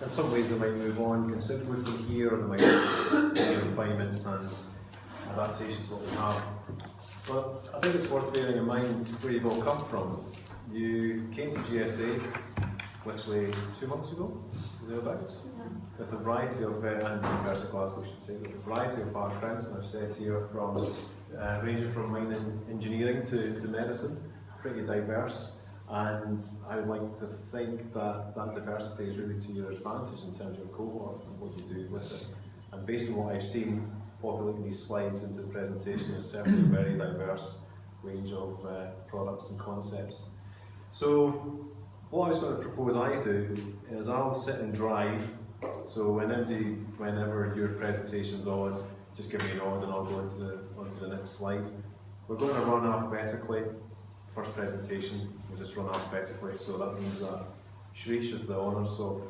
in some ways they might move on considerably from here, or they might make refinements and adaptations to what we have. But I think it's worth bearing in mind where you've all come from. You came to GSA literally 2 months ago, thereabouts, with a variety of, and University of Glasgow I should say, with a variety of backgrounds, and I've said here from ranging from mining engineering to medicine, pretty diverse. And I would like to think that that diversity is really to your advantage in terms of your cohort and what you do with it. And based on what I've seen populating these slides into the presentation, it's certainly a very diverse range of products and concepts. So what I was going to propose I do is I'll sit and drive. So whenever your presentation's on, just give me a nod and I'll go onto the next slide. We're going to run alphabetically. First presentation, we'll just run alphabetically, so that means that Shreesh has the honours of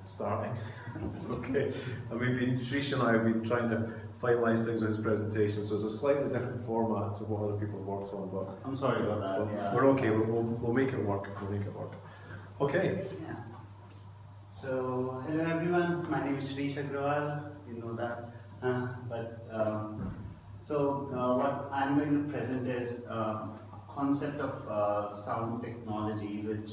starting. Okay, and Shreesh and I have been trying to finalise things with his presentation, so it's a slightly different format to what other people have worked on, but I'm sorry about that. Yeah. We're okay, we'll make it work, Okay. Yeah. So, hello everyone, my name is Shreesh Agrawal, you know that, what I'm going to present is a concept of sound technology which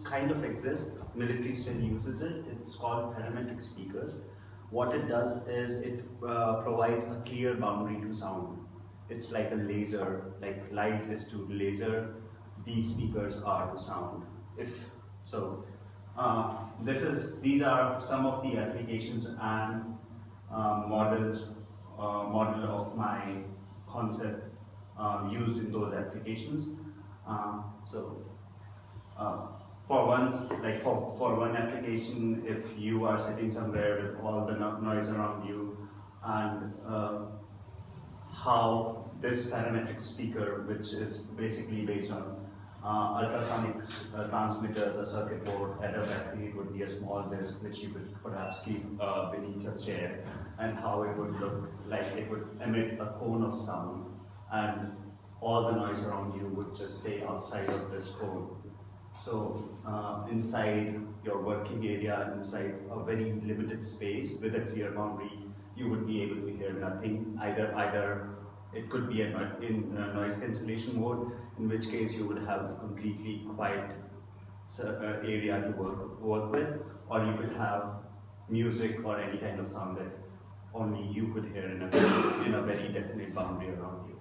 kind of exists. Military still uses it. It's called parametric speakers. What it does is it provides a clear boundary to sound. It's like a laser, like light is to laser, these speakers are to sound. These are some of the applications and model of my concept used in those applications. For one application, if you are sitting somewhere with all the noise around you, and how this parametric speaker, which is basically based on ultrasonic transmitters, a circuit board at a battery, would be a small disk which you could perhaps keep beneath your chair, and how it would look like it would emit a cone of sound, and all the noise around you would just stay outside of this cone. So inside your working area, inside a very limited space with a clear boundary, you would be able to hear nothing. Either it could be in noise cancellation mode, in which case you would have a completely quiet area to work with, or you could have music or any kind of sound that only you could hear in a very definite boundary around you.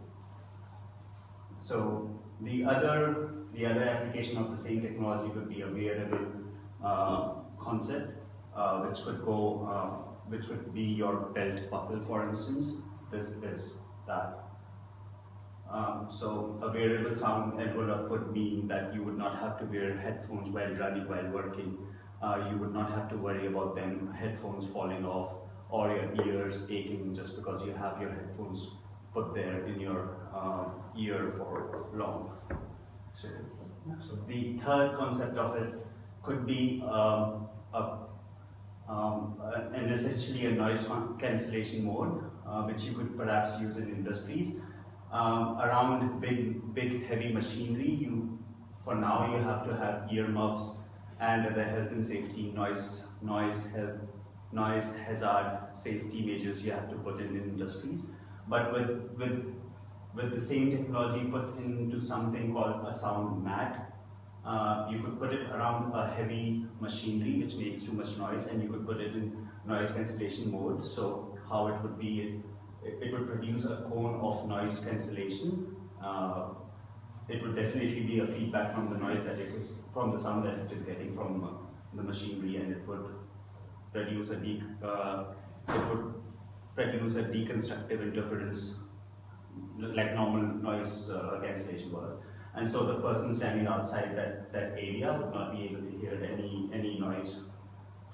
So the other application of the same technology could be a wearable concept, which could be your belt buckle, for instance. This is that. So a wearable sound envelope would mean that you would not have to wear headphones while working. You would not have to worry about headphones falling off or your ears aching just because you have your headphones put there in your ear for long. So the third concept of it could be essentially a noise cancellation mode, which you could perhaps use in industries. Around big heavy machinery, for now you have to have earmuffs and other health and safety noise hazard safety measures you have to put in industries. But with the same technology put into something called a sound mat, you could put it around a heavy machinery which makes too much noise, and you could put it in noise cancellation mode. So how it would be, it would produce a cone of noise cancellation. It would definitely be a feedback from the noise that it is, from the sound that it is getting from the machinery, and it would produce a deconstructive interference like normal noise cancellation was. And so the person standing outside that area would not be able to hear any noise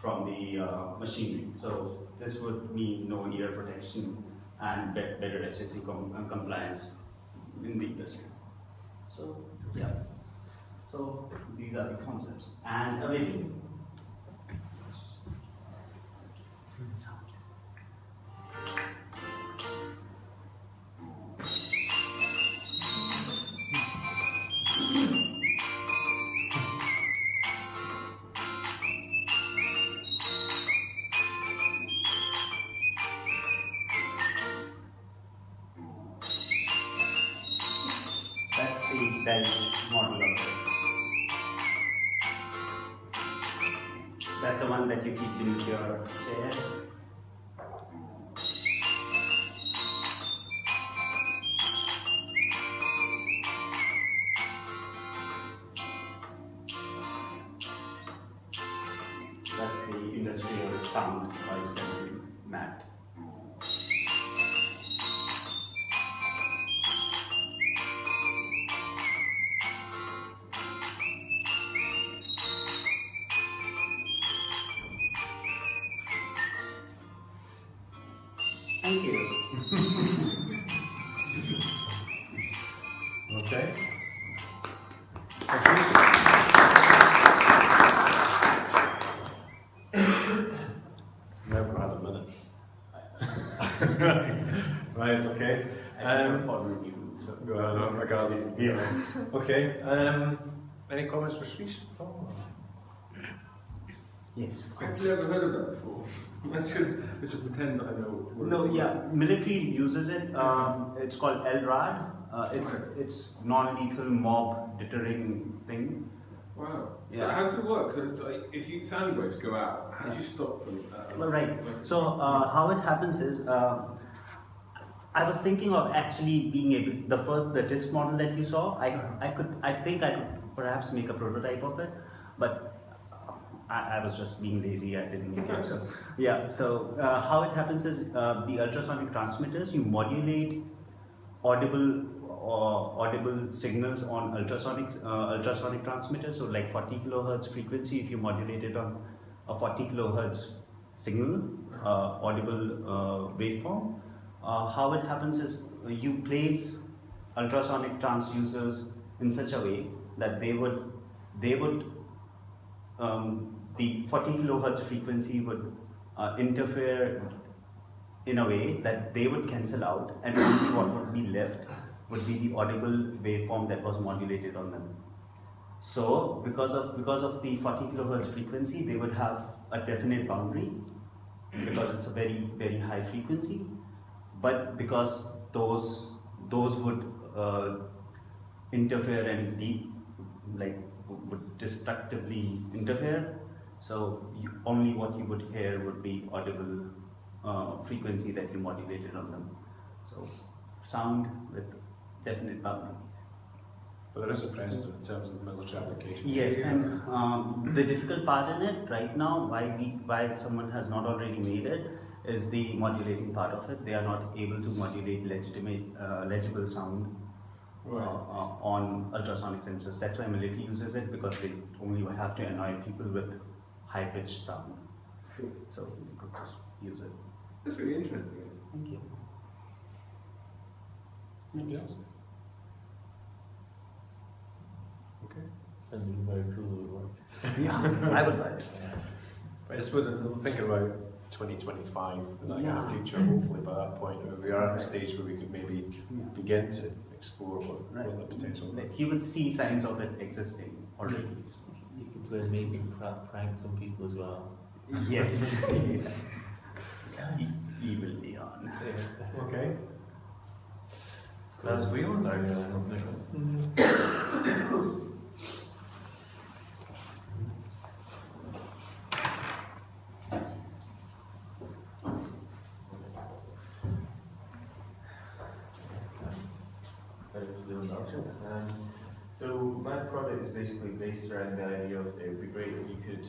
from the machinery. So this would mean no ear protection and better HSE compliance in the industry. So yeah, so these are the concepts and available. That's the one that you keep in your chair. That's the industrial sound noise cancelling mat. Thank you. Okay. Never had a minute. Right, okay. Following you. So. Regardless. Yeah. Okay. Any comments for Shrish at all? Yes, of Have course. you ever heard of that before? I should pretend that I know what No, it is. yeah, military uses it. It's called LRAD. It's non-lethal mob deterring thing. Wow. So Yeah. how does it work? So like, if you sound waves go out, how do you stop them? Well, right. So how it happens is, I was thinking of actually being able, the disc model that you saw, I think I could perhaps make a prototype of it, but I was just being lazy, I didn't make it. So yeah, so how it happens is, the ultrasonic transmitters, you modulate audible signals on ultrasonic transmitters, so like 40 kilohertz frequency, if you modulate it on a 40 kilohertz signal, audible waveform. How it happens is you place ultrasonic transducers in such a way that they would the 40 kilohertz frequency would interfere in a way that they would cancel out, and only what would be left would be the audible waveform that was modulated on them. So because of the 40 kilohertz frequency, they would have a definite boundary because it's a very, very high frequency. But because those would interfere and would destructively interfere, so only what you would hear would be audible frequency that you modulated on them. So sound with definite boundary. But there is a precedent in terms of military application. Yes, and the difficult part in it right now, why someone has not already made it, is the modulating part of it. They are not able to modulate legible sound on ultrasonic sensors. That's why military uses it, because they only have to annoy people with high-pitched sound. So they could just use it. That's really interesting. Thank you. Anybody else? Okay. Sounded very cool. Yeah, I would buy it. But I suppose I'm thinking about 2025 and that kind Yeah. of future. Hopefully by that point we are at a stage where we could maybe begin to explore what the potential. Like you would see signs of it existing already. You could play amazing pranks on people as well. Yes. Evil Leon. Okay. That's Leon now. Next. So my product is basically based around the idea of it would be great if you could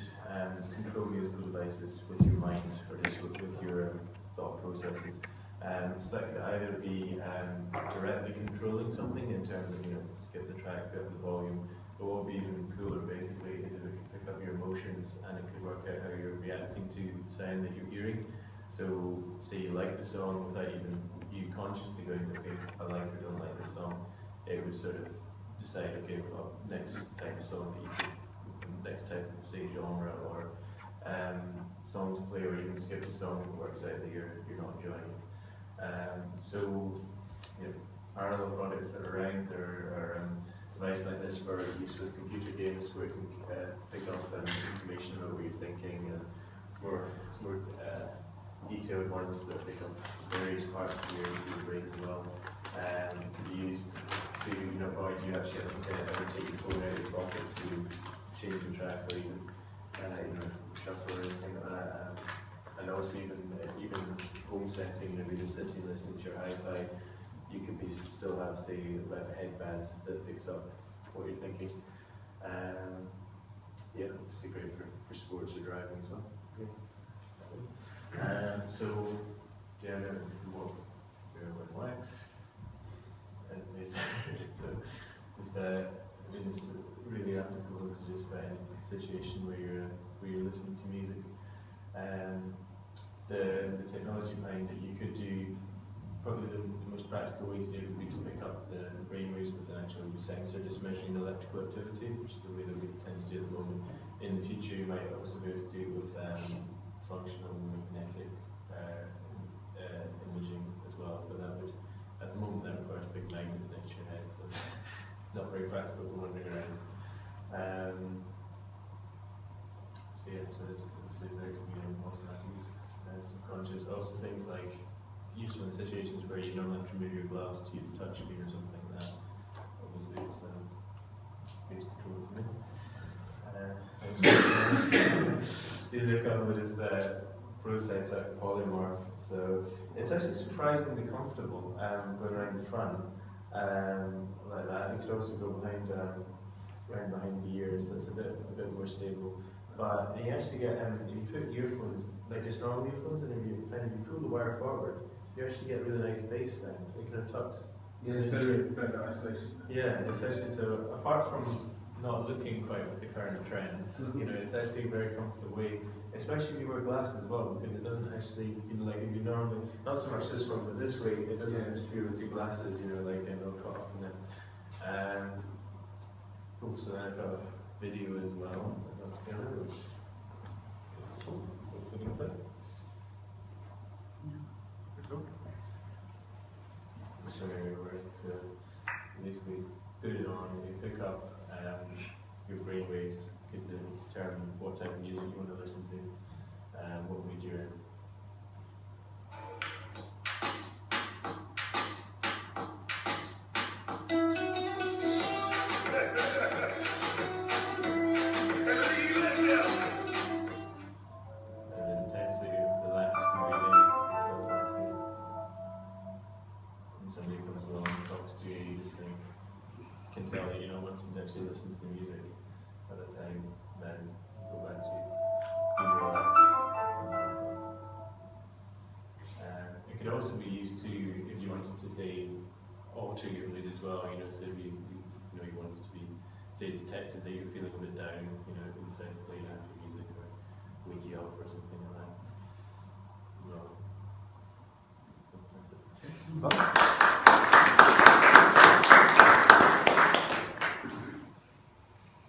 control musical devices with your mind, or just with your thought processes. So that could either be directly controlling something in terms of, skip the track, up the volume, but what would be even cooler basically is if it could pick up your emotions and it could work out how you're reacting to sound that you're hearing. So say you like the song without even you consciously going, okay, I like or don't like this song, it would sort of decide, okay, well, next type of song that you could, next type of, say, genre, or song to play, or even skip the song if it works out that you're not enjoying it. So, parallel products that are around, there are devices like this for use with computer games where it can pick up information about what you're thinking, and more detailed ones that pick up various parts of your brain as well. Can be used to, or do you actually have to ever take your phone out of your pocket to change the track, or even shuffle or anything like that. And also even home setting, if you're just sitting listening to your hi-fi, you could still have, say, like a headband that picks up what you're thinking. Yeah, obviously great for sports or driving as well. Yeah. So, yeah, more why? As they say, so just I mean, it's really applicable to just about any situation where you're listening to music. The technology behind it, you could do probably the most practical way to do it would be to pick up the brainwaves with an actual sensor, just measuring the electrical activity, which is the way that we tend to do at the moment. In the future, you might also be able to do it with functional magnetic imaging as well, but that would, at the moment, that requires big magnets next to your head, so it's not very practical for wandering around. So yeah, so as I say, there can be automatic use, subconscious. Also things like useful in situations where you normally have to remove your gloves to use a touch screen or something like that. Obviously, it's base control for me. These are kind of just prototypes out of Polymorph. So it's actually surprisingly comfortable going around the front like that. You could also go behind around behind the ears. That's a bit more stable. But you actually get if you put earphones, like just normal earphones, and if you pull the wire forward, you actually get really nice bass sound. It kind of tucks. Yeah, it's better isolation. Yeah, it's actually so. Apart from not looking quite with the current trends, it's actually a very comfortable way, especially if you wear glasses as well, because it doesn't actually, like if you normally, not so much this one, but this way, it doesn't interfere with your glasses, like they'll cut off in them. So then I've got a video as well, together, which is hopefully going to play. Just showing you where to basically put it on, you pick up your brainwaves, you can determine what type of music you want to listen to, what mood you're in. Actually listen to the music at the time, then go back to being relaxed. It could also be used to, if you wanted to say, alter your mood as well, so if you wanted to be, say, detected that you're feeling a bit down, instead of playing out your music or wake you up or something like that. Well, so that's it.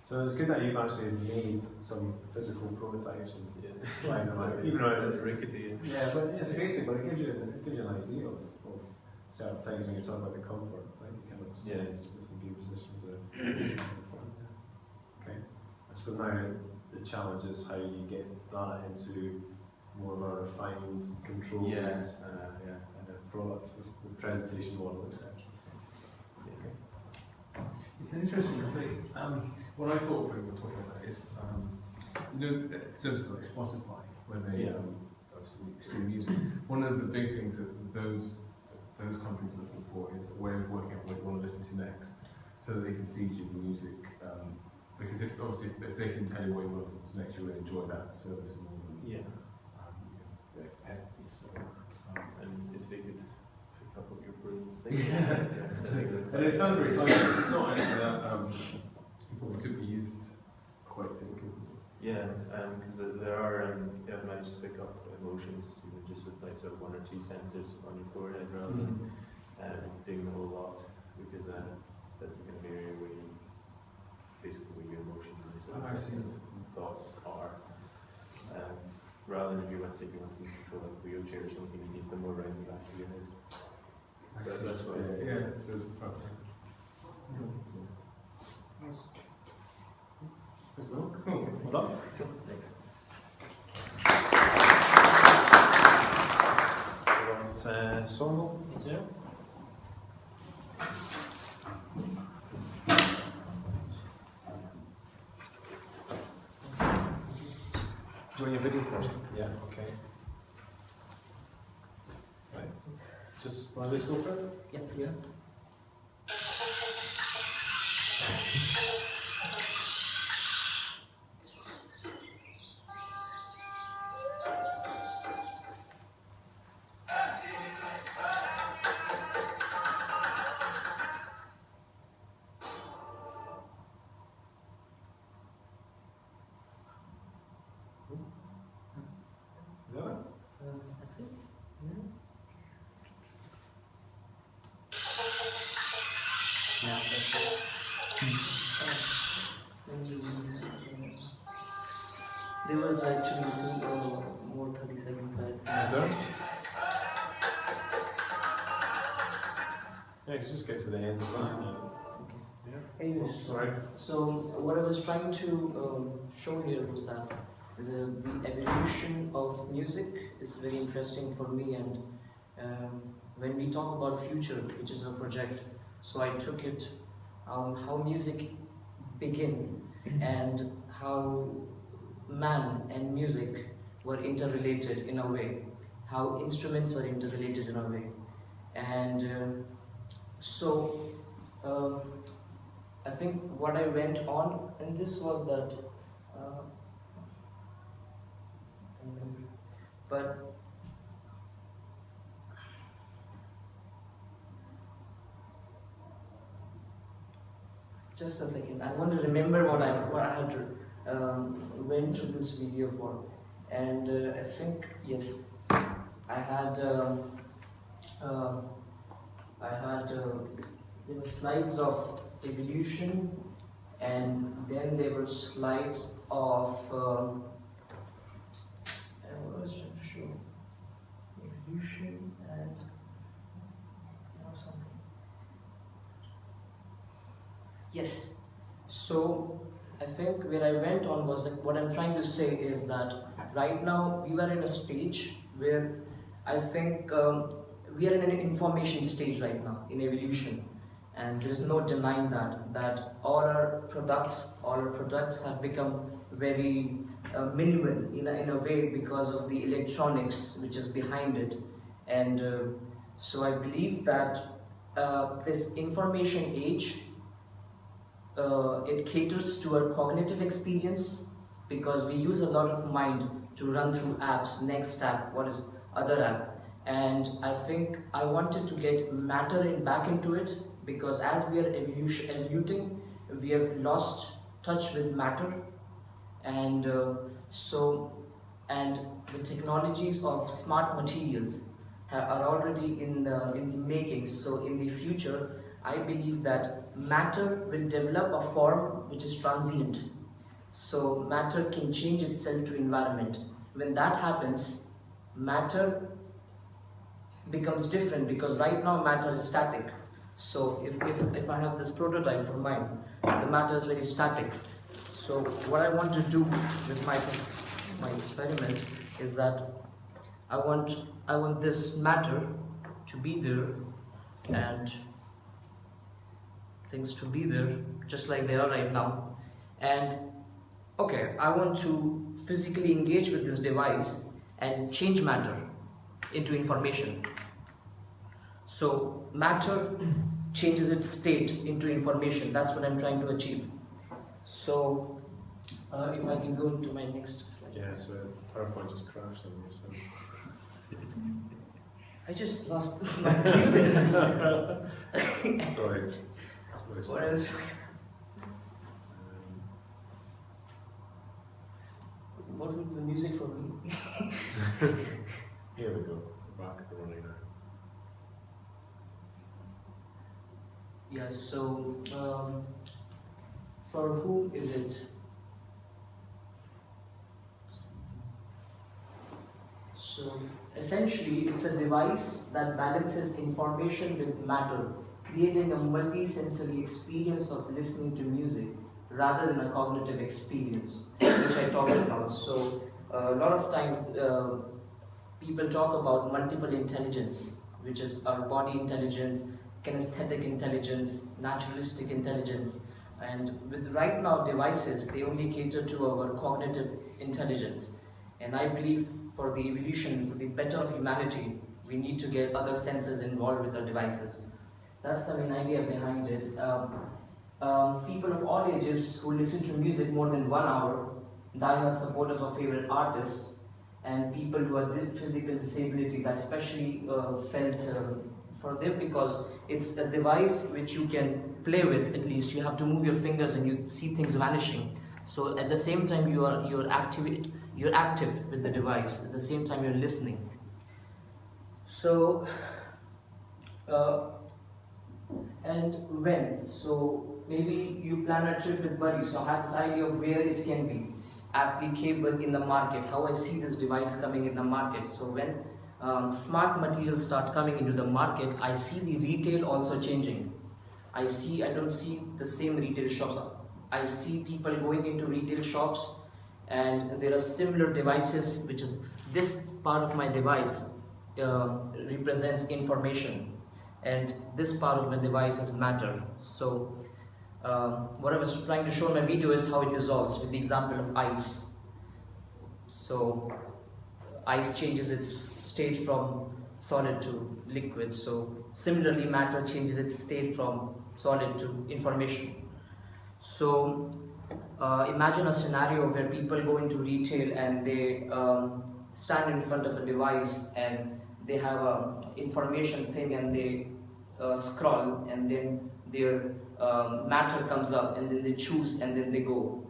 So it's good that you've actually made some physical prototypes and trying them out, even though it's rickety. Yeah, but it's basic, but it gives you an idea of certain things when you're talking about the comfort, like you kind of sense with the view position of the front. Okay. I suppose now the challenge is how you get that into more of a refined controls and a product, the presentation model, etc. It's interesting to see. What I thought we were talking about is, services like Spotify, where they obviously stream music. One of the big things that those companies are looking for is a way of working out what you want to listen to next, so that they can feed you the music. Because if they can tell you what you want to listen to next, you will enjoy that service more than their competitors. So, and if they could pick up what your brain's thinking. And it sounds very exciting. It's not actually that it could be used quite simply. Yeah, because there are, you have managed to pick up emotions, just with like sort of 1 or 2 sensors on your forehead rather than doing the whole lot, because that's the kind of area where you basically where your emotions and thoughts are. Rather than if you want to control like a wheelchair or something, you need them more around the back of your head. So that's why. Yeah, it's just front. Well done. Thanks. Sonal, yeah. Do you want your video first? Yeah, okay. Right. Just want to just go for it? Yeah, please. Yeah. That's it. Yeah, that's it. There was actually more 30 seconds left. Sir? Yeah, just get to the end of that. Yeah. Anyways, Sorry. so what I was trying to show here was that the evolution of music is very interesting for me, and when we talk about future, which is a project, so I took it how music began and how man and music were interrelated in a way, how instruments were interrelated in a way, and I think what I went on in this was that, but just a second. I want to remember what I had to went through this video for, and I think yes, I had there were slides of evolution, and then there were slides of what was I trying to show? Evolution and something. Yes. So I think where I went on was that what I'm trying to say is that right now we are in a stage where I think we are in an information stage right now in evolution. And there is no denying that all our products have become very minimal in a way because of the electronics which is behind it. And so I believe that this information age, it caters to our cognitive experience, because we use a lot of mind to run through apps, next app, what is other app. And I think I wanted to get matter back into it, because as we are evoluting, we have lost touch with matter, and the technologies of smart materials are already in the making. So in the future, I believe that matter will develop a form which is transient. So matter can change itself to environment. When that happens, matter becomes different, because right now matter is static. So if I have this prototype for mine, the matter is very static. So what I want to do with my experiment is that I want this matter to be there and things to be there just like they are right now. And okay, I want to physically engage with this device and change matter into information. So matter changes its state into information. That's what I'm trying to achieve. So if I can go into my next slide. Yeah, so PowerPoint just crashed on you. So. I just lost my cue. Sorry. What else? What would the music for me? Here we go. We're back at the running now. Yeah, so for whom is it? So essentially it's a device that balances information with matter, creating a multi-sensory experience of listening to music rather than a cognitive experience, which I talked about. So a lot of time people talk about multiple intelligence, which is our body intelligence, kinesthetic intelligence, naturalistic intelligence, and with right now devices, they only cater to our cognitive intelligence. And I believe for the evolution, for the better of humanity, we need to get other senses involved with our devices. So that's the main idea behind it. People of all ages who listen to music more than 1 hour, diehard supporters of favorite artists, and people who have physical disabilities, I especially felt for them, because it's a device which you can play with. At least you have to move your fingers and you see things vanishing. So at the same time you're active with the device. At the same time you're listening. So and when? So maybe you plan a trip with buddies. So I have this idea of where it can be applicable in the market, how I see this device coming in the market. So when smart materials start coming into the market, I see the retail also changing. I don't see the same retail shops. I see people going into retail shops and there are similar devices, which is this part of my device represents information, and this part of the device is matter. So what I was trying to show in my video is how it dissolves with the example of ice. So ice changes its state from solid to liquid. So similarly, matter changes its state from solid to information. So imagine a scenario where people go into retail and they stand in front of a device and they have a information thing and they scroll, and then their matter comes up and then they choose and then they go.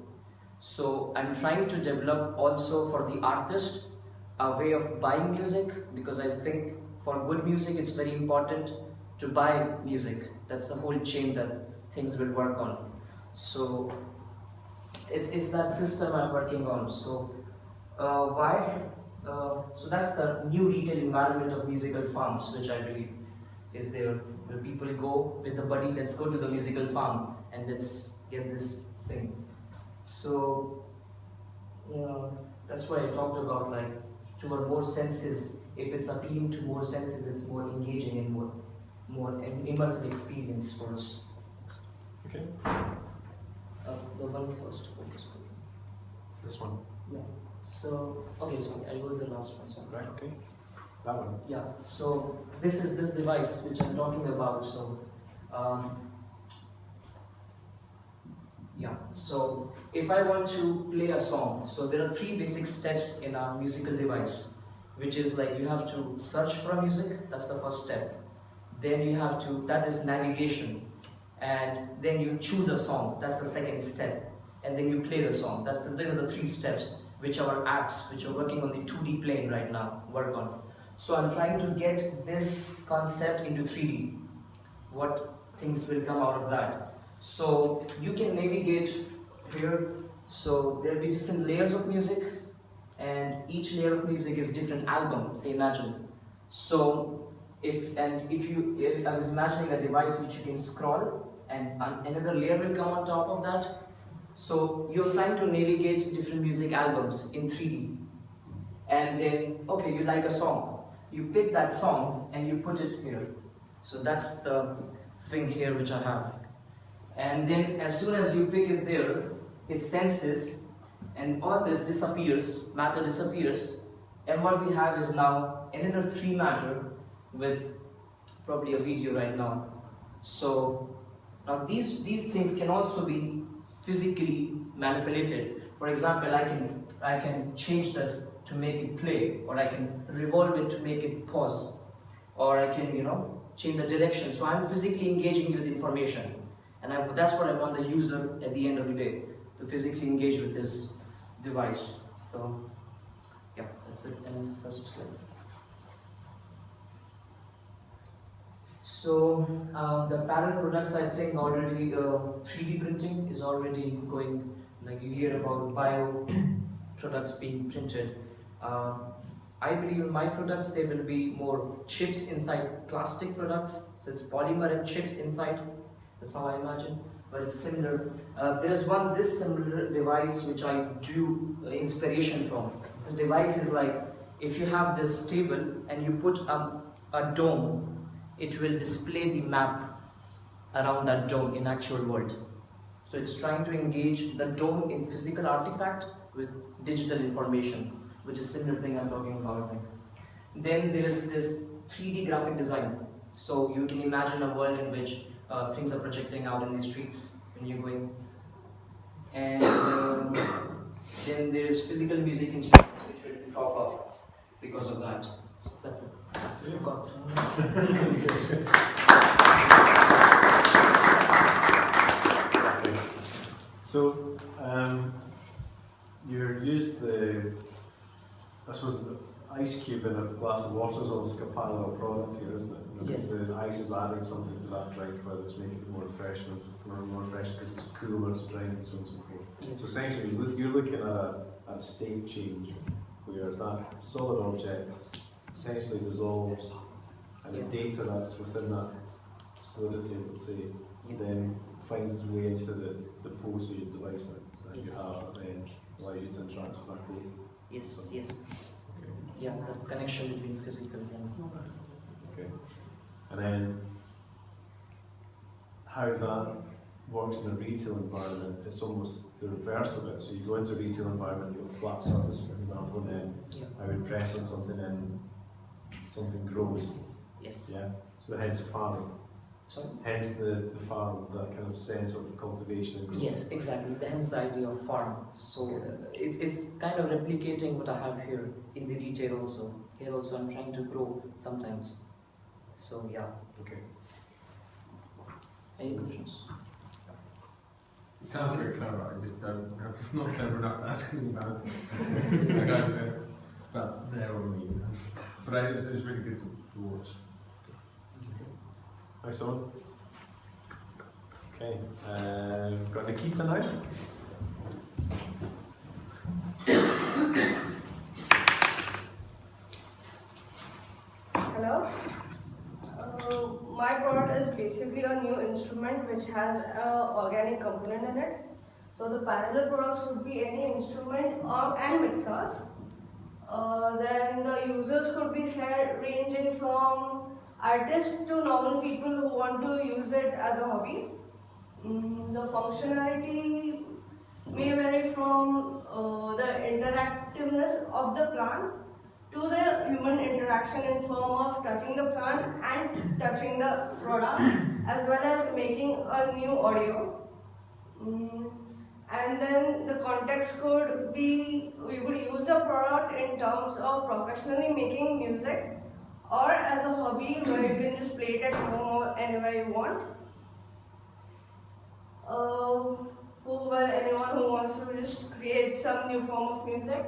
So I'm trying to develop also for the artist a way of buying music, because I think for good music it's very important to buy music. That's the whole chain that things will work on. So it's that system I'm working on. So why? So that's the new retail environment of musical farms, which I believe is there, where people go with the buddy, let's go to the musical farm and let's get this thing. So that's why I talked about, like, to our more senses. If it's appealing to more senses, it's more engaging and more an immersive experience for us. Okay. The one first focus group. This one. Yeah. So okay, so I'll go to the last one. Sorry. Right. Okay. That one. Yeah. So this is this device which I'm talking about. So yeah. So if I want to play a song, so there are 3 basic steps in our musical device, which is like you have to search for music. That's the first step. Then you have to, that is navigation, and then you choose a song. That's the second step, and then you play the song. These are the 3 steps which our apps, which are working on the 2D plane right now, work on. So I'm trying to get this concept into 3D. What things will come out of that? So you can navigate here. So there'll be different layers of music, and each layer of music is different album. Say imagine. So I was imagining a device which you can scroll, and another layer will come on top of that. So you're trying to navigate different music albums in 3D. And then, okay, you like a song. You pick that song and you put it here. So that's the thing here which I have. And then as soon as you pick it there, it senses, and all this disappears, matter disappears. And what we have is now another 3 matter with probably a video right now. So now these things can also be physically manipulated. For example, I can change this to make it play, or I can revolve it to make it pause, or I can change the direction. So I'm physically engaging with information, and that's what I want the user at the end of the day, to physically engage with this device. So yeah, that's it. And first slide. So the parallel products, I think already 3D printing is already going, like you hear about bio products being printed. I believe in my products there will be more chips inside plastic products, so it's polymer and chips inside. That's how I imagine, but it's similar. There is this similar device which I drew inspiration from. This device is like, if you have this table and you put a dome, it will display the map around that dome in actual world. So it's trying to engage the dome in physical artifact with digital information. which is similar thing I'm talking about, I think. Then there is this 3D graphic design. So you can imagine a world in which things are projecting out in the streets when you're going. And then there is physical music instruments which will pop up because of that. So that's it. I forgot. So, you use I suppose the ice cube in a glass of water is almost like a parallel product here, isn't it? Yes. The ice is adding something to that drink, whether it's making it more refreshing because it's cooler to drink and so on and so forth. Yes. So essentially, you're looking at a state change where that solid object essentially dissolves, and the data that's within that solidity, let's say, then finds its way into the pose of your device that you have, and then allows you to interact with that code. Yes, yes. Yeah, the connection between physical and Okay. And then how that works in a retail environment, it's almost the reverse of it. So you go into a retail environment, you have a flat surface, for example, and then I would press on something and something grows. yes. Yeah. So hence farming. Sorry? Hence the farm, that kind of sense of cultivation and growth. Yes, exactly. Hence the idea of farm. So it's kind of replicating what I have here in the retail also. Here also I'm trying to grow sometimes. So yeah. Okay. Any questions? It sounds very clever, I just don't, I'm not clever enough to ask him about it. I don't know about there or me. But it's really good to watch. Nice one. Okay. Got Nikita now? Hello. My product is basically a new instrument which has an organic component in it. So the parallel products would be any instrument and mixers. Then the users could be said ranging from artists to normal people who want to use it as a hobby. The functionality may vary from the interactiveness of the plant to the human interaction in form of touching the plant and touching the product, as well as making a new audio. And then the context could be, we would use the product in terms of professionally making music, or as a hobby where you can just play it at home or anywhere you want. Anyone who wants to just create some new form of music,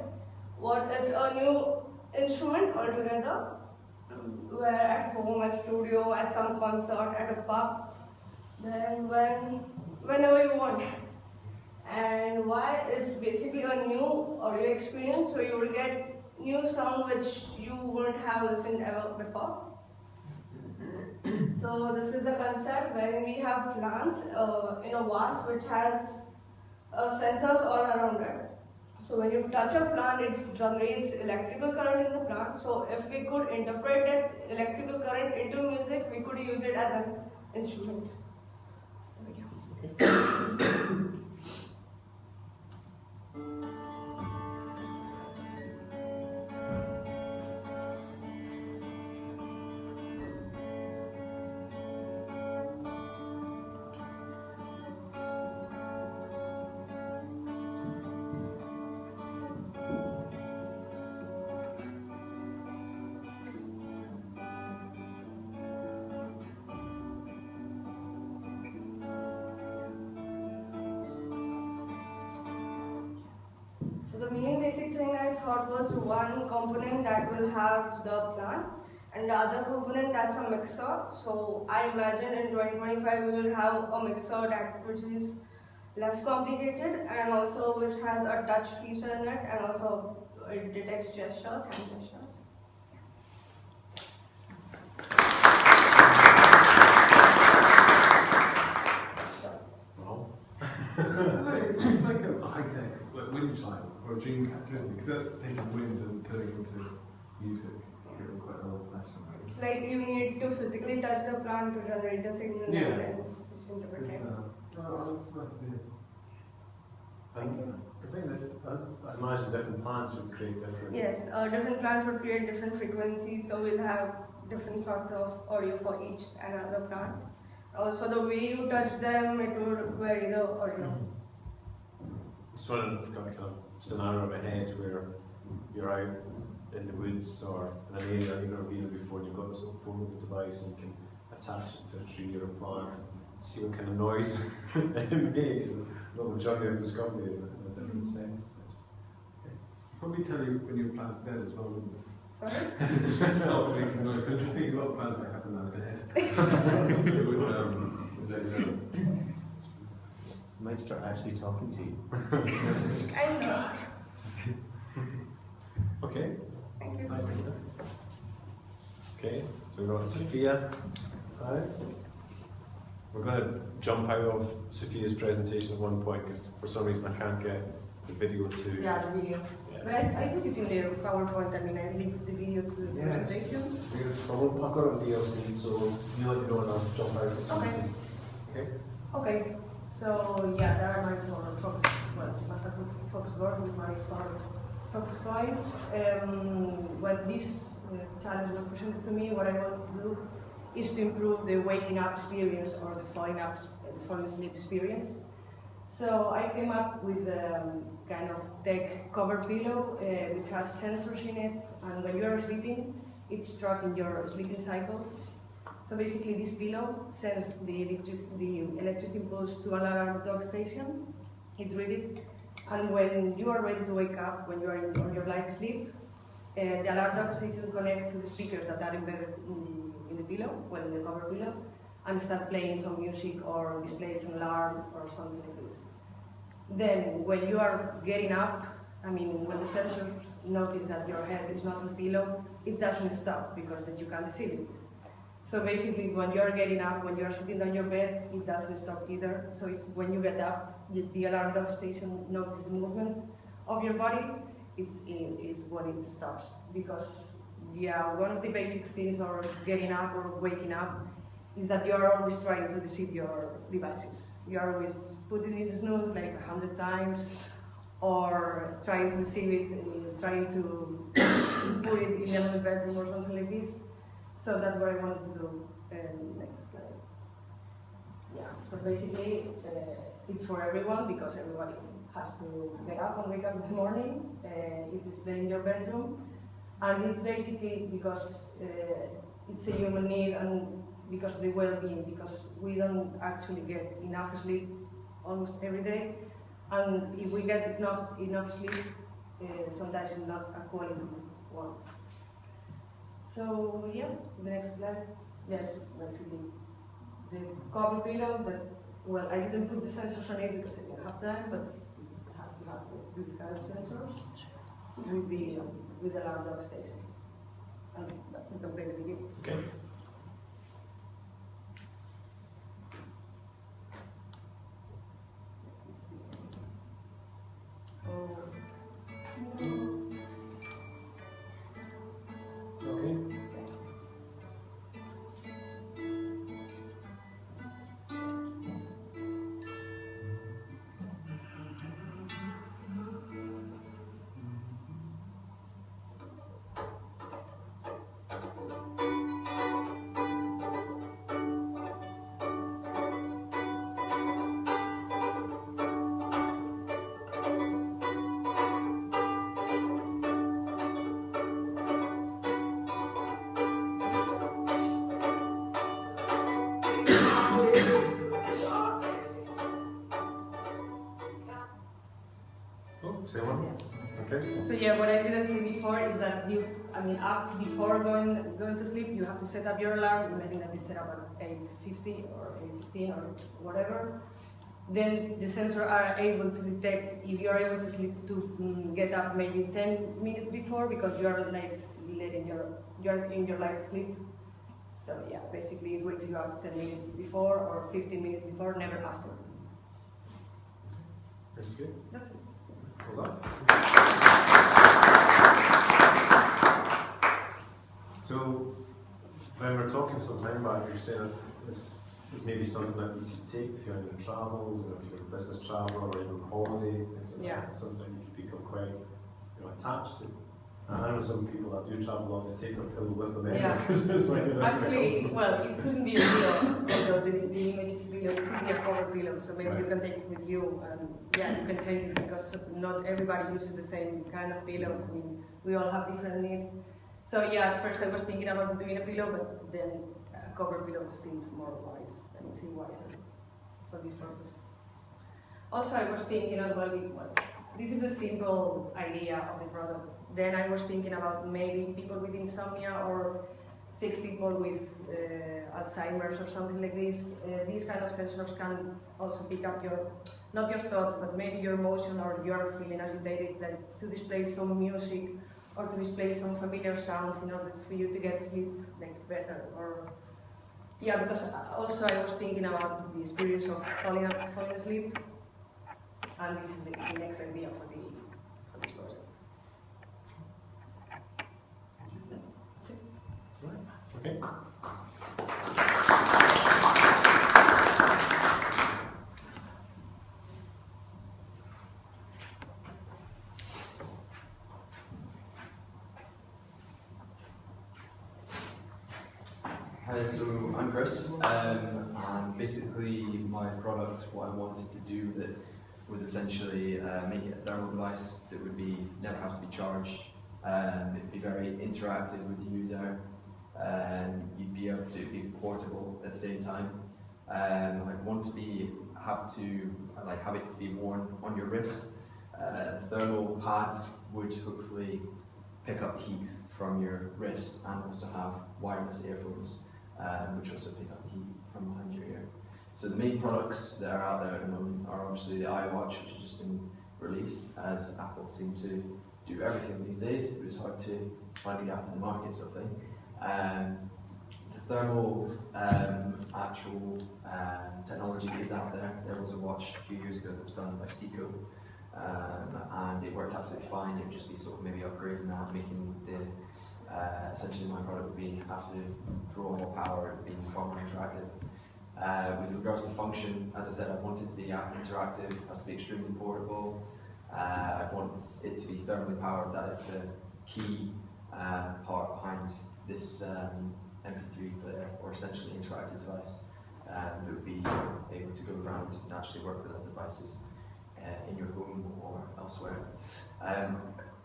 what is a new instrument altogether, where at home, at studio, at some concert, at a pub, then whenever you want. And why it's basically a new audio experience, so you will get new sound which you wouldn't have listened ever before. So this is the concept where we have plants in a vase which has sensors all around it. So when you touch a plant, it generates electrical current in the plant. So if we could interpret that electrical current into music, we could use it as an instrument. So the main basic thing I thought was one component that will have the plant and the other component that's a mixer. So I imagine in 2025 we will have a mixer which is less complicated and also which has a touch feature in it, and also it detects gestures, hand gestures. Wow. It's like a high-tech, like wind chime or a dream catcher, isn't it? Because that's taking wind and turning it into music. Quite old-fashioned. It's like you need to physically touch the plant to generate the signal Yeah. and then just interpret it. It's nice to hear. And I think that I imagine different plants would create different. Yes, different plants would create different frequencies, so we'll have different sort of audio for each another plant. Also, the way you touch them, it would vary the audio. Just want to got a kind of scenario in my head where you're out in the woods or in an area that you've never been in before, and you've got this little portable device and you can attach it to a tree or a plant and see what kind of noise it makes. A little journey of discovery in a different sense. Probably tell you when your plant's dead as well, wouldn't it? Sorry? Stop making noise. I'm just thinking about plants that happen now dead. It would let you know. Might start actually talking to you. Kind of. Okay. Thank you. Nice to meet you. Okay, so we've got Sophia. Hi. We're going to jump out of Sophia's presentation at one point because for some reason I can't get the video to. Yeah, the video. But I put it in the PowerPoint. I mean, I linked the video to the presentation. Well, I've got it on DLC, so you let me know and I'll jump out. Okay. Okay. Okay. So yeah, there are my focus. Well, my focus board with my focus points. When this challenge was presented to me, what I wanted to do is to improve the waking up experience or the falling asleep experience. So I came up with a kind of tech cover pillow which has sensors in it, and when you are sleeping, it's tracking your sleeping cycles. So basically this pillow sends the electricity impulse to an alarm dog station, it reads it, and when you are ready to wake up, when you are on your light sleep, the alarm dog station connects to the speakers that are embedded in the pillow, well, in the cover pillow, and start playing some music or displays an alarm or something like this. Then, when you are getting up, I mean, when the sensors notice that your head is not on the pillow, it doesn't stop because then you can't see it. So basically, when you are getting up, when you are sitting on your bed, it doesn't stop either. So it's when you get up, the alarm dog station notices the movement of your body, is when it stops. Because, yeah, one of the basic things of getting up or waking up is that you are always trying to deceive your devices. You are always putting it in snooze like 100 times, or trying to deceive it, trying to put it in another bedroom or something like this. So that's what I wanted to do. Next slide. Yeah, so basically it's for everyone because everybody has to get up and wake up in the morning. It is in your bedroom. And it's basically because it's a human need and because of the well-being, because we don't actually get enough sleep almost every day. And if we get enough sleep, sometimes it's not a quality one. So yeah, the next slide. Yes, basically the cover pillow that, well, I didn't put the sensors on it because I didn't have time, but it has to have this kind of sensors with the alarm dog station. And we can play the video. Okay. Okay. Say one. Okay. So yeah, what I didn't say before is that before going to sleep, you have to set up your alarm. Imagine that you set up at 8:50 or 8:15 or whatever. Then the sensors are able to detect if you are able to sleep to get up maybe 10 minutes before because you are like you're in your light sleep. So yeah, basically it wakes you up 10 minutes before or 15 minutes before, never after. That's good. That's it. Well done. So, when we were talking some time back, you were saying this It's maybe something that you could take with you on your travels, or if you're a business traveller, or even on holiday, things like that. Something you could become quite, attached to. And I know some people that do travel on, they take their pillow with them anyway, because it's like actually, well, it shouldn't be a pillow, although the image is pillow, it should be a cover pillow, so maybe you can take it with you, and yeah, you can change it, because not everybody uses the same kind of pillow. I mean, we all have different needs. So yeah, at first I was thinking about doing a pillow, but then a cover pillow seems more wise, and it seems wiser for this purpose. Also, I was thinking as well, this is a simple idea of the product. Then I was thinking about maybe people with insomnia or sick people with Alzheimer's or something like this. These kind of sensors can also pick up not your thoughts, but maybe your emotion, or you're feeling agitated, like to display some music or to display some familiar sounds in order for you to get sleep better. Or yeah, because also I was thinking about the experience of falling asleep, and this is the next idea for this project. Okay. Hi, so I'm Chris, and basically my product, what I wanted to do with it was essentially make it a thermal device that would never have to be charged. It'd be very interactive with the user. You'd be able to be portable at the same time. I'd want to have it to be worn on your wrist. Thermal pads would hopefully pick up heat from your wrist, and also have wireless earphones, which also pick up the heat from behind your ear. So the main products that are out there at the moment are obviously the iWatch, which has just been released, as Apple seem to do everything these days. It was hard to find a gap in the market, sort of thing. The thermal actual technology is out there. There was a watch a few years ago that was done by Seiko, and it worked absolutely fine. It would just be sort of maybe upgrading that, making essentially my product would have to draw more power and be far more interactive. With regards to function, as I said, I want it to be interactive, it has to be extremely portable. I want it to be thermally powered. That is the key part behind this MP3 player, or essentially interactive device that would be able to go around and actually work with other devices in your home or elsewhere.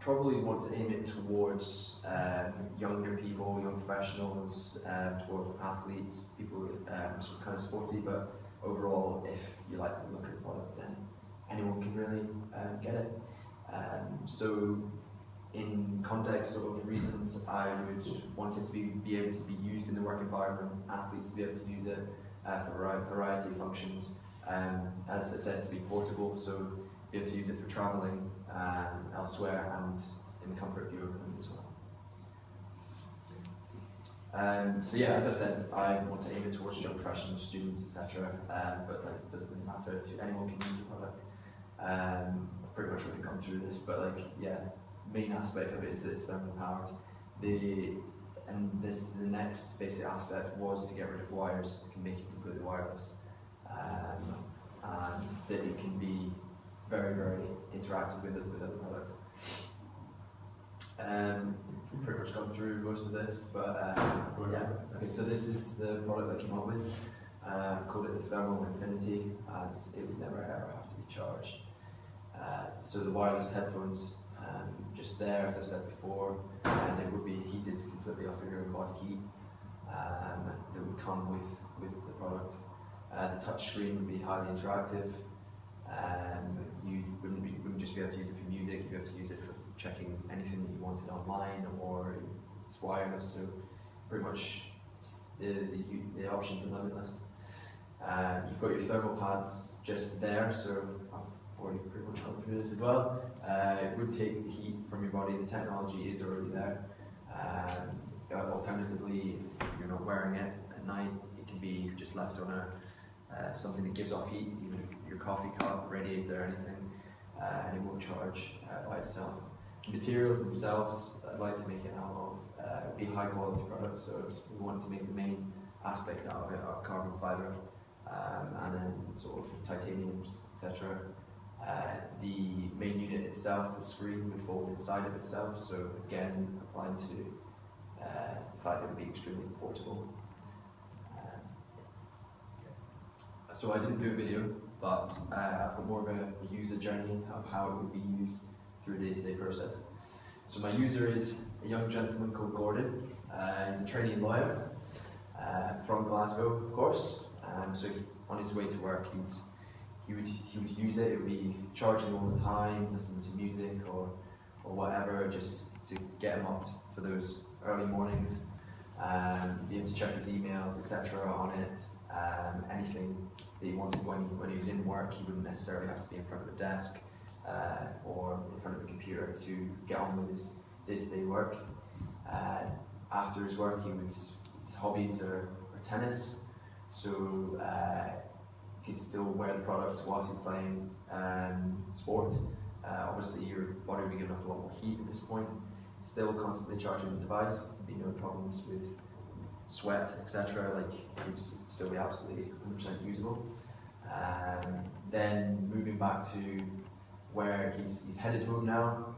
Probably want to aim it towards younger people, young professionals, towards athletes, people sort of kind of sporty, but overall, if you like the look of the product, then anyone can really get it. So in context of reasons, I would want it to be able to be used in the work environment, athletes to be able to use it for a variety of functions. As I said, to be portable, so be able to use it for travelling elsewhere and in the comfort of your home as well. So yeah, as I said, I want to aim it towards young professionals, students, etc. But it doesn't really matter if anyone can use the product. I've pretty much already gone through this, but main aspect of it is that it's thermal powered. The next basic aspect was to get rid of wires, to make it completely wireless, and that it can be very, very interactive with other products. We've pretty much gone through most of this, but yeah. Okay, so this is the product that I came up with. Called it the Thermal Infinity, as it would never ever have to be charged. So the wireless headphones, just there, as I've said before, they would be heated completely off of your own body heat. That would come with the product. The touch screen would be highly interactive. You wouldn't just be able to use it for music, you'd be able to use it for checking anything that you wanted online, or it's wireless, so pretty much the options are limitless. You've got your thermal pads just there, so I've already pretty much gone through this as well. It would take the heat from your body, the technology is already there. Alternatively, if you're not wearing it at night, it can be just left on something that gives off heat, even your coffee cup, radiator, or anything, and it won't charge by itself. The materials themselves, I'd like to make it out of be high quality products, so we want to make the main aspect out of it out of carbon fibre. and then sort of titaniums, etc. The main unit itself, the screen, would fold inside of itself, so again, applying to the fact that it would be extremely portable. So I didn't do a video, but I've got more of a user journey of how it would be used through a day-to-day process. So my user is a young gentleman called Gordon. He's a trainee lawyer from Glasgow, of course. So on his way to work, he would use it. It would be charging all the time, listening to music or whatever, just to get him up for those early mornings. Be able to check his emails, etc. on it. Anything that he wanted when he was in work, he wouldn't necessarily have to be in front of a desk or in front of the computer to get on with his day-to-day work. After his work, his hobbies are tennis, so he can still wear the product whilst he's playing sport. Obviously, your body will be giving off a lot more heat at this point. Still constantly charging the device, there'd be no problems with sweat, etc. Like, it would still be absolutely 100% usable. Then moving back to where he's headed home now,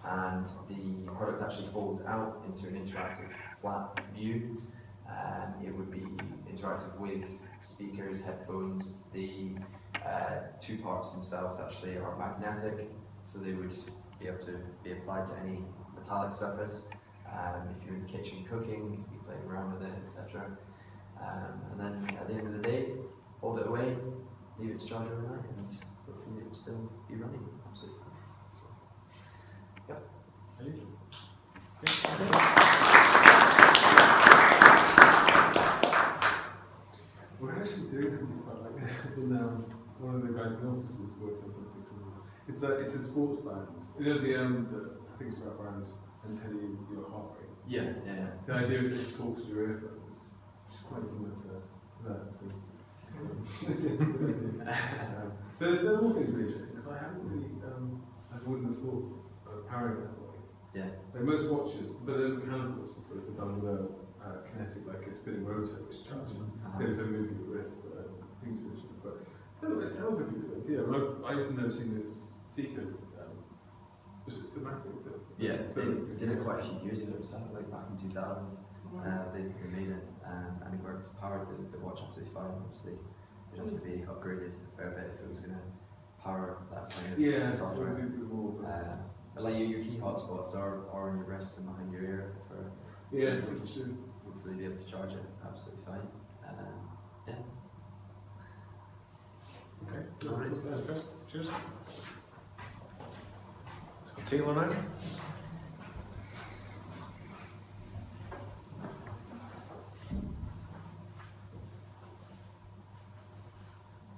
and the product actually folds out into an interactive flat view. It would be interactive with speakers, headphones. The two parts themselves actually are magnetic, so they would be able to be applied to any metallic surface. If you're in the kitchen cooking, you could be playing around with it, etc. And then at the end of the day, fold it away, leave it to charge overnight, and hopefully it will still be running. Absolutely. So, yeah. We're actually doing something quite like this. In, one of the guys in the office is working on something similar. It's a sports band. You know the things about around and tell you your heart rate. Yeah. The idea is that it talks to your earphones, which is quite similar to that. So, but the whole thing's really interesting because I haven't really, I wouldn't have thought of powering that way. Yeah. Like most watches, but then mechanical watches, those are done with a kinetic, like a spinning rotor, which charges. They don't move your wrist, but things which. But it sounds like a good idea. I've never seen this Seeker. Was it thematic? Yeah, they did it quite a few years ago. It was like back in 2000. They made it, and it worked. Powered the watch absolutely fine. Obviously, it'd have to be upgraded a fair bit if it was going to power that kind of software. But like your key hotspots are on your wrists and behind your ear for. Yeah, that's true. Hopefully, be able to charge it absolutely fine. Yeah. Okay. All right. Cheers. Taylor now.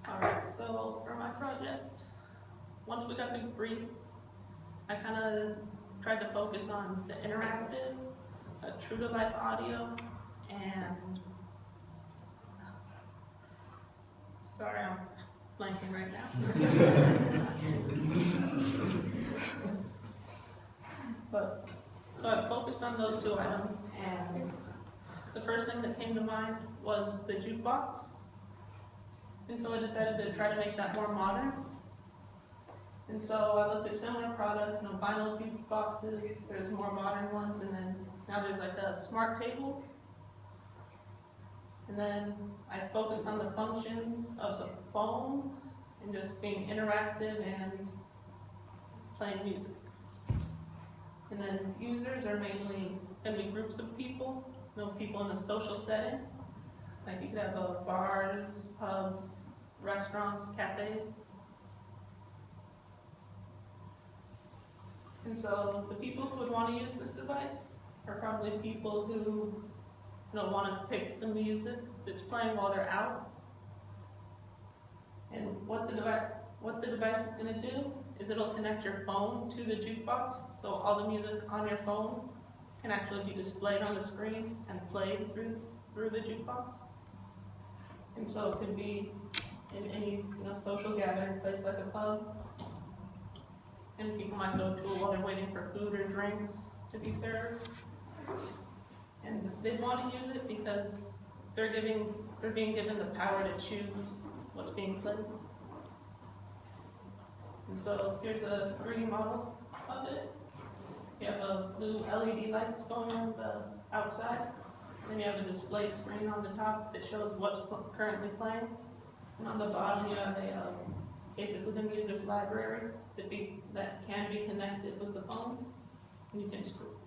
Alright, so for my project, once we got the brief, I kind of tried to focus on the interactive, true to life audio, and sorry, I'm blanking right now. But so I focused on those two items, and the first thing that came to mind was the jukebox. And so I decided to try to make that more modern. And so I looked at similar products, vinyl jukeboxes, there's more modern ones, and then now there's like smart tables. And then I focused on the functions of the phone and just being interactive and playing music. And then users are mainly going to be groups of people, people in a social setting. Like you could have bars, pubs, restaurants, cafes. And so the people who would want to use this device are probably people who want to pick the music that's playing while they're out. And what the device is going to do is it'll connect your phone to the jukebox, so all the music on your phone can actually be displayed on the screen and played through the jukebox. And so it could be in any social gathering place like a pub, and people might go to it while they're waiting for food or drinks to be served. And they'd want to use it because they're being given the power to choose what's being played. And so here's a 3D model of it. You have a blue LED lights going on the outside. Then you have a display screen on the top that shows what's currently playing. And on the bottom you have a basically the music library that can be connected with the phone. And you can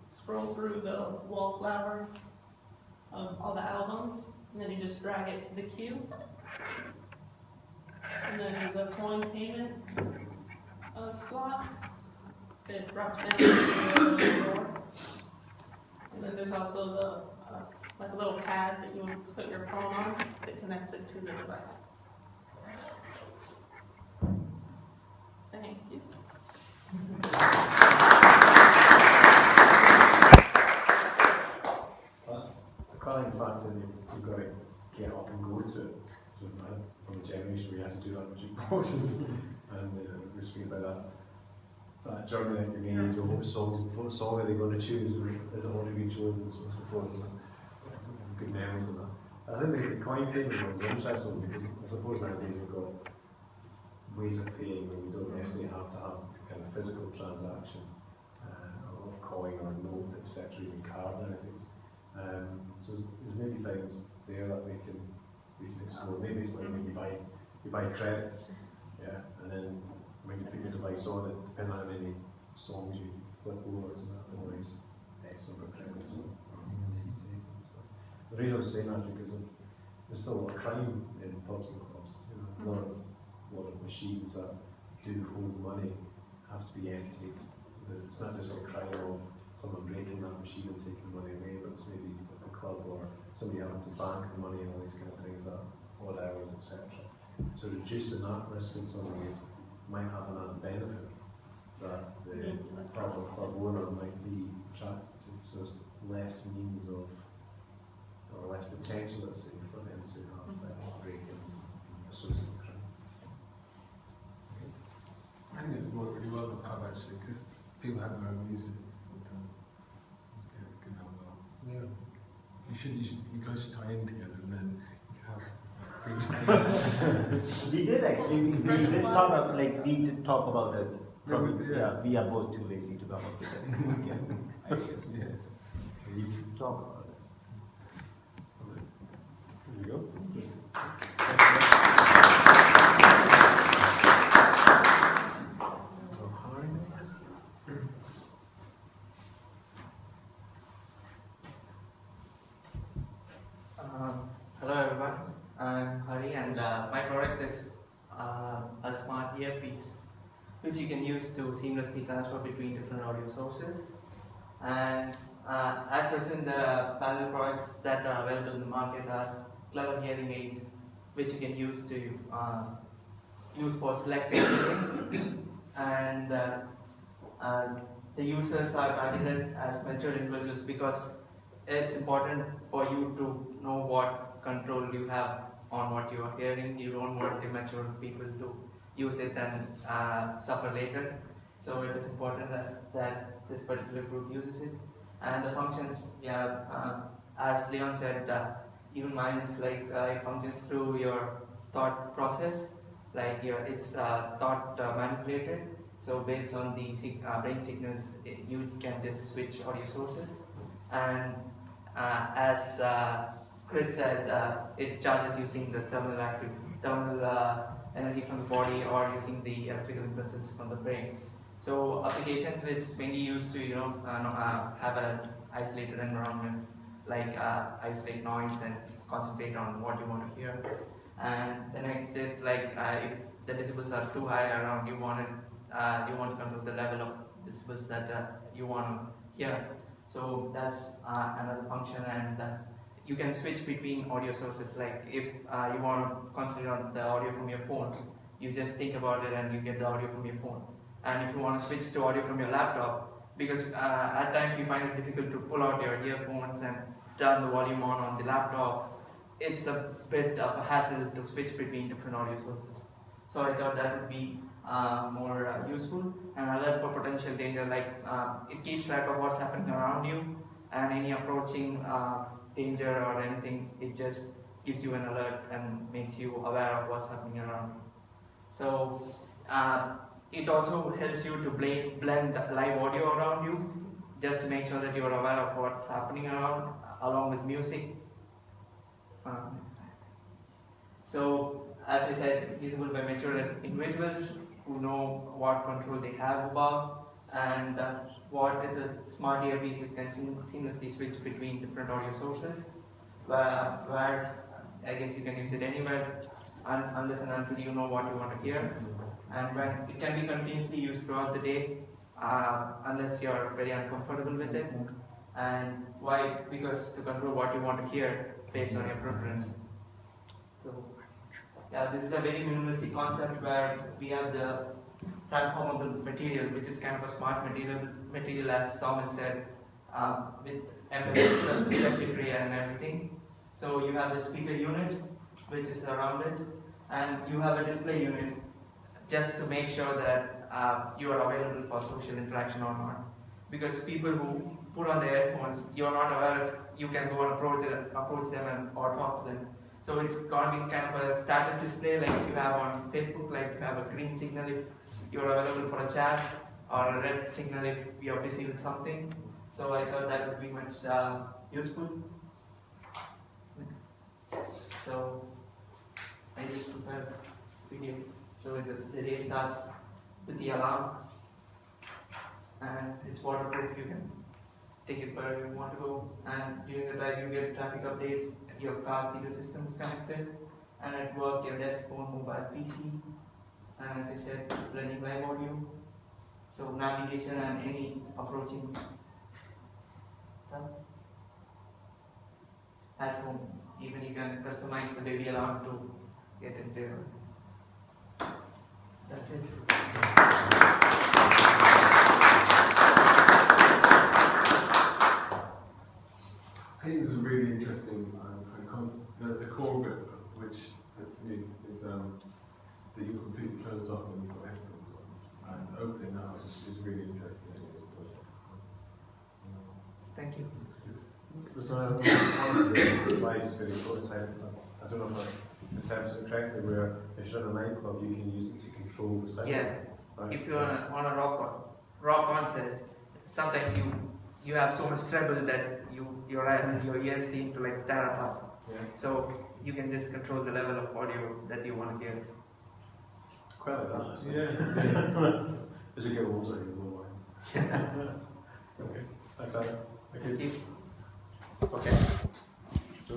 scroll through the wallflower of all the albums, and then you just drag it to the queue. And then there's a coin payment slot that drops down to the floor. And then there's also the like a little pad that you would put your phone on that connects it to the device. Thank you. The calling factor, you've got to get up and go to it. So from a generation we had to do that with jukeboxes, and we're speaking about that journey that you made. What song are they going to choose? Is it already been chosen? So it's before good memories of that. I think the coin payment was interesting because I suppose nowadays we've got ways of paying where we don't necessarily have to have kind of physical transaction of coin or note, etc., even card or anything. So there's maybe things there that we can explore. Maybe it's like when you buy credits, yeah, and then when you put your device on it, depending on how many songs you flip over to that, always X number of credits. The reason I'm saying that is because there's still a lot of crime in pubs and clubs. You know, a lot of machines that do hold money have to be emptied. It's not just a crime of someone breaking that machine and taking money away, but it's maybe at the club or somebody having to bank the money and all these kind of things at odd hours, etc. So reducing that risk in some ways might have an added benefit that the pub or club owner might be attracted to. So there's less means of, or less potential, let's say, for them to have break-ins associated with crime. I think it worked really well with pub actually, because people have their own music. It can help well. Yeah. You guys should tie in together and then you can have free stage. We did actually. We did talk about it. Probably, Yeah. we are both too lazy to come up with it. Yes. We need to talk about it. There you go. Hello everyone, I'm Hari and my product is a smart earpiece which you can use to seamlessly transfer between different audio sources. And at present the parallel products that are available in the market are clever hearing aids which you can use to use for select hearing, and the users are targeted as mature individuals because it's important for you to know what control you have on what you are hearing. You don't want immature people to use it and suffer later. So it is important that this particular group uses it. And the functions, as Leon said, even mine is like it functions through your thought process, like it's thought manipulated. So based on the brain signals, you can just switch audio sources. And as Chris said, it charges using the thermal energy from the body or using the electrical impulses from the brain. So applications it's mainly used to have an isolated environment, like isolate noise and concentrate on what you want to hear. And the next is like if the decibels are too high around, you want to control the level of decibels that you want to hear. So that's another function, and you can switch between audio sources. Like if you want to concentrate on the audio from your phone, you just think about it and you get the audio from your phone. And if you want to switch to audio from your laptop, because at times you find it difficult to pull out your earphones and turn the volume on the laptop, it's a bit of a hassle to switch between different audio sources. So I thought that would be more useful and alert for potential danger, like it keeps track of what's happening around you and any approaching danger or anything, it just gives you an alert and makes you aware of what's happening around you. So it also helps you to blend live audio around you, just to make sure that you are aware of what's happening around, along with music. So, as I said, usable by mature individuals who know what control they have about, and what it's a smart earpiece which can seamlessly switch between different audio sources, where I guess you can use it anywhere unless and until you know what you want to hear, and when it can be continuously used throughout the day unless you're very uncomfortable with it. And why? Because to control what you want to hear based on your preference. So yeah, this is a very minimalistic concept where we have the transformable material, which is kind of a smart material as Salman said, with embedded circuitry and everything. So you have the speaker unit, which is around it, and you have a display unit just to make sure that you are available for social interaction or not. Because people who put on their headphones, you're not aware if you can go and approach them or talk to them. So it's going to be kind of a status display like you have on Facebook, like you have a green signal if you're available for a chat, or a red signal if you're busy with something. So I thought that would be much useful. So I just prepared a video. So the day starts with the alarm, and it's waterproof. You can take it wherever you want to go, and during the drive you get traffic updates, your car stereo system is connected, and at work your desk, phone, mobile, PC, and as I said, blending live audio, so navigation and any approaching stuff. At home, even you can customize the baby alarm to get it there. That's it. I think this is really interesting, the core of it, which is that you're completely closed off when you've got headphones on, and opening now is really interesting in this project. Thank you. So one of the slides for the prototype, I don't know if I interpreted it correctly, where if you're in a nightclub you can use it to control the sound. Yeah. Right. If you're on a rock concert, sometimes you have so much treble that your ears seem to like tear apart. Yeah. So you can just control the level of audio that you want to hear. Quite like that. Actually. Yeah. As you get older, you will mind. Okay. Thanks, Adam. Thank you. Okay. So